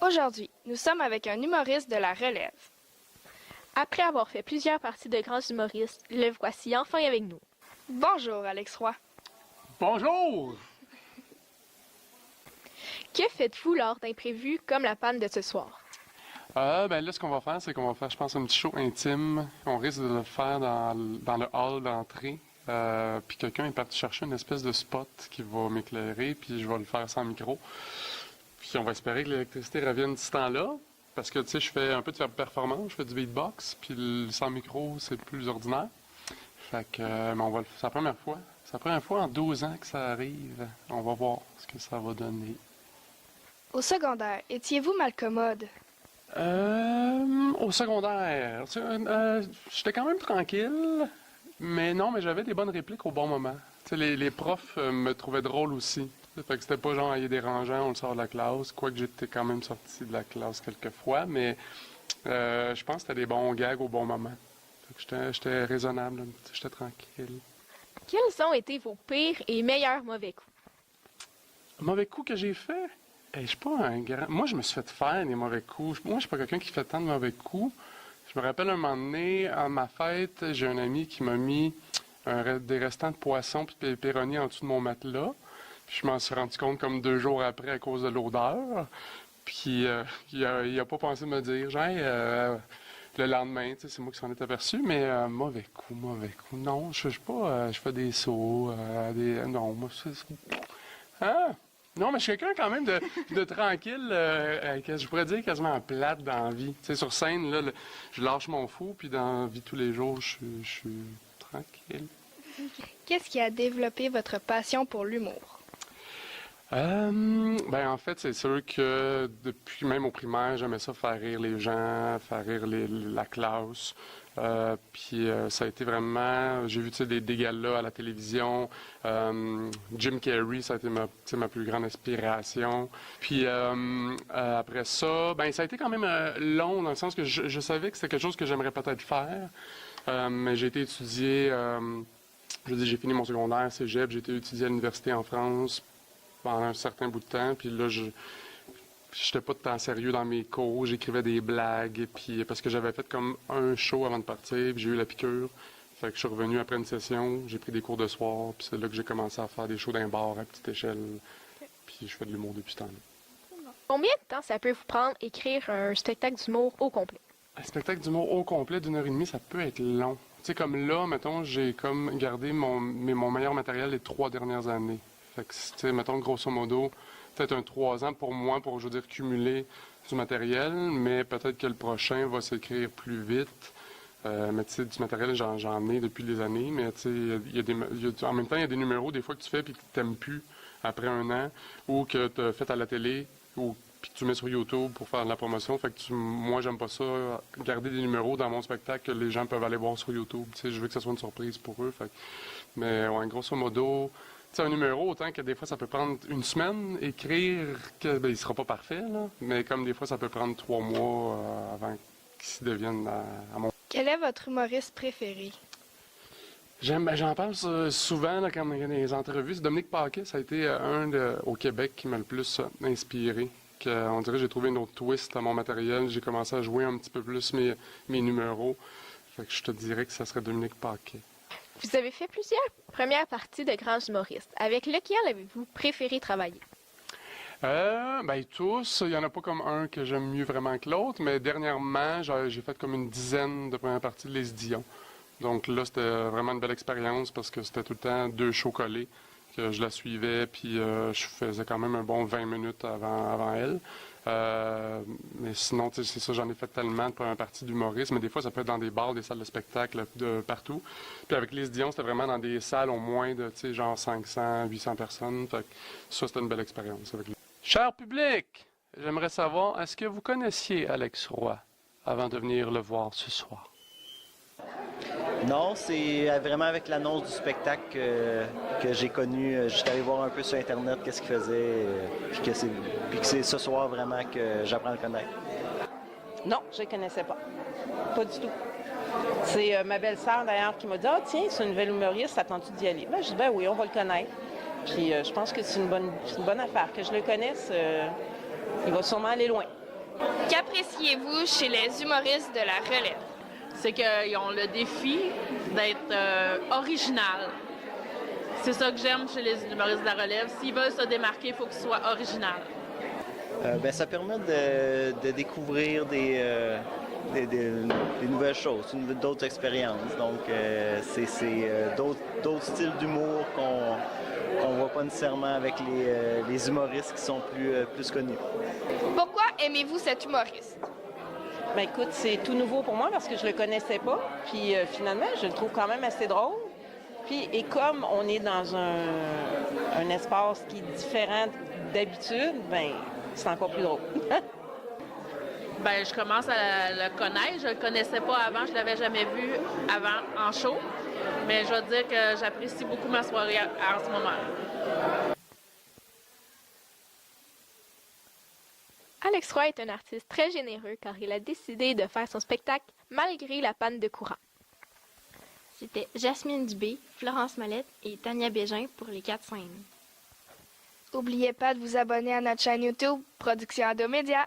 Aujourd'hui, nous sommes avec un humoriste de la relève. Après avoir fait plusieurs parties de grands humoristes, le voici enfin avec nous. Bonjour, Alex Roy. Bonjour! Que faites-vous lors d'imprévus comme la panne de ce soir? Ben là, ce qu'on va faire, c'est qu'on va faire, je pense, un petit show intime. On risque de le faire dans le hall d'entrée. Puis quelqu'un est parti chercher une espèce de spot qui va m'éclairer, puis je vais le faire sans micro. Puis on va espérer que l'électricité revienne d'ici temps-là. Parce que, tu sais, je fais un peu de performance, je fais du beatbox, puis sans micro, c'est plus ordinaire. Fait que, mais c'est la première fois. C'est la première fois en 12 ans que ça arrive. On va voir ce que ça va donner. Au secondaire, étiez-vous malcommode? Au secondaire, j'étais quand même tranquille, mais non, mais j'avais des bonnes répliques au bon moment. Tu sais, les profs me trouvaient drôle aussi. Fait que c'était pas genre, il est dérangeant, on le sort de la classe, quoique j'étais quand même sorti de la classe quelques fois, mais je pense que c'était des bons gags au bon moment. Fait que j'étais raisonnable, j'étais tranquille. Quels ont été vos pires et meilleurs mauvais coups? Mauvais coup que j'ai fait? Je suis pas un grand... Moi, je me suis fait faire des mauvais coups. Moi, je suis pas quelqu'un qui fait tant de mauvais coups. Je me rappelle un moment donné, à ma fête, j'ai un ami qui m'a mis des restants de poisson et de pépéronis en dessous de mon matelas. Puis je m'en suis rendu compte comme 2 jours après à cause de l'odeur. Puis il a pas pensé me dire, genre, le lendemain, tu sais, c'est moi qui s'en est aperçu, mais mauvais coup. Non, je suis pas... je fais des sauts, non, moi, Hein? Non, mais je suis quelqu'un quand même de tranquille, je pourrais dire quasiment plate dans la vie. Tu sais, sur scène, là, je lâche mon fou, puis dans la vie tous les jours, je suis tranquille. Qu'est-ce qui a développé votre passion pour l'humour? Ben en fait, c'est sûr que depuis même au primaire, j'aimais ça faire rire les gens, faire rire la classe. Puis ça a été vraiment, j'ai vu des galas à la télévision. Jim Carrey, ça a été ma plus grande inspiration. Puis après ça, ben ça a été quand même long dans le sens que je savais que c'était quelque chose que j'aimerais peut-être faire. Mais j'ai été étudié, je veux dire, j'ai fini mon secondaire, cégep, j'ai été étudié à l'université en France pendant un certain bout de temps, puis là, j'étais pas tant sérieux dans mes cours, j'écrivais des blagues, et puis parce que j'avais fait comme un show avant de partir, puis j'ai eu la piqûre. Fait que je suis revenu après une session, j'ai pris des cours de soir, puis c'est là que j'ai commencé à faire des shows d'un bar à petite échelle. Puis je fais de l'humour depuis ce temps-là. Combien de temps ça peut vous prendre écrire un spectacle d'humour au complet? Un spectacle d'humour au complet d'1 heure et demie, ça peut être long. Tu sais, comme là, mettons, j'ai comme gardé mon meilleur matériel les 3 dernières années. Fait que, tu sais, mettons, grosso modo, peut-être un 3 ans pour moi, pour, je veux dire, cumuler du matériel, mais peut-être que le prochain va s'écrire plus vite. Mais tu sais, du matériel, j'en ai depuis des années, mais tu sais, en même temps, il y a des numéros, des fois, que tu fais puis que tu t'aimes plus après 1 an, ou que tu as fait à la télé, ou puis que tu mets sur YouTube pour faire de la promotion. Fait que moi, j'aime pas ça, garder des numéros dans mon spectacle que les gens peuvent aller voir sur YouTube. Tu sais, je veux que ça soit une surprise pour eux. Fait que, mais ouais, grosso modo, tu sais, un numéro, autant que des fois, ça peut prendre 1 semaine, écrire, que ben, il sera pas parfait, là, mais comme des fois, ça peut prendre 3 mois avant qu'il devienne à mon... Quel est votre humoriste préféré? J'en parle souvent là, quand il y a des entrevues. C'est Dominique Paquet, ça a été au Québec qui m'a le plus inspiré. On dirait que j'ai trouvé une autre twist à mon matériel. J'ai commencé à jouer un petit peu plus mes numéros. Fait que je te dirais que ça serait Dominique Paquet. Vous avez fait plusieurs premières parties de grands humoristes. Avec lequel avez-vous préféré travailler? Ben tous. Il n'y en a pas comme un que j'aime mieux vraiment que l'autre, mais dernièrement, j'ai fait comme une dizaine de premières parties de Les Dion. Donc là, c'était vraiment une belle expérience parce que c'était tout le temps 2 shows collés, que je la suivais, puis je faisais quand même un bon 20 minutes avant elle. Mais sinon, c'est ça, j'en ai fait tellement de premières parties d'humorisme, mais des fois, ça peut être dans des bars, des salles de spectacle, de partout. Puis avec Les Dion, c'était vraiment dans des salles au moins de, tu sais, genre 500, 800 personnes. Fait que ça, c'était une belle expérience avec les... Cher public, j'aimerais savoir, est-ce que vous connaissiez Alex Roy avant de venir le voir ce soir? Non, c'est vraiment avec l'annonce du spectacle que j'ai connu. J'étais allé voir un peu sur Internet qu'est-ce qu'il faisait, puis que c'est ce soir vraiment que j'apprends à le connaître. Non, je ne connaissais pas. Pas du tout. C'est ma belle-sœur, d'ailleurs, qui m'a dit « Ah, tiens, c'est une nouvelle humoriste, attends-tu d'y aller? » Ben, je dis « Ben oui, on va le connaître. » Puis je pense que c'est une bonne affaire. Que je le connaisse, il va sûrement aller loin. Qu'appréciez-vous chez les humoristes de la relève? C'est qu'ils ont le défi d'être original. C'est ça que j'aime chez les humoristes de la relève. S'ils veulent se démarquer, il faut qu'ils soient original. Ça permet de découvrir des nouvelles choses, d'autres expériences. Donc, c'est d'autres styles d'humour qu'on ne voit pas nécessairement avec les humoristes qui sont plus connus. Pourquoi aimez-vous cet humoriste? Ben écoute, c'est tout nouveau pour moi parce que je le connaissais pas. Puis finalement, je le trouve quand même assez drôle. Puis, et comme on est dans un espace qui est différent d'habitude, ben c'est encore plus drôle. Ben, je commence à le connaître. Je le connaissais pas avant, je l'avais jamais vu avant en show. Mais je dois dire que j'apprécie beaucoup ma soirée en ce moment. Alex Roy est un artiste très généreux car il a décidé de faire son spectacle malgré la panne de courant. C'était Jasmine Dubé, Florence Mallette et Tania Bégin pour les 4 scènes. N'oubliez pas de vous abonner à notre chaîne YouTube Production Ado Média.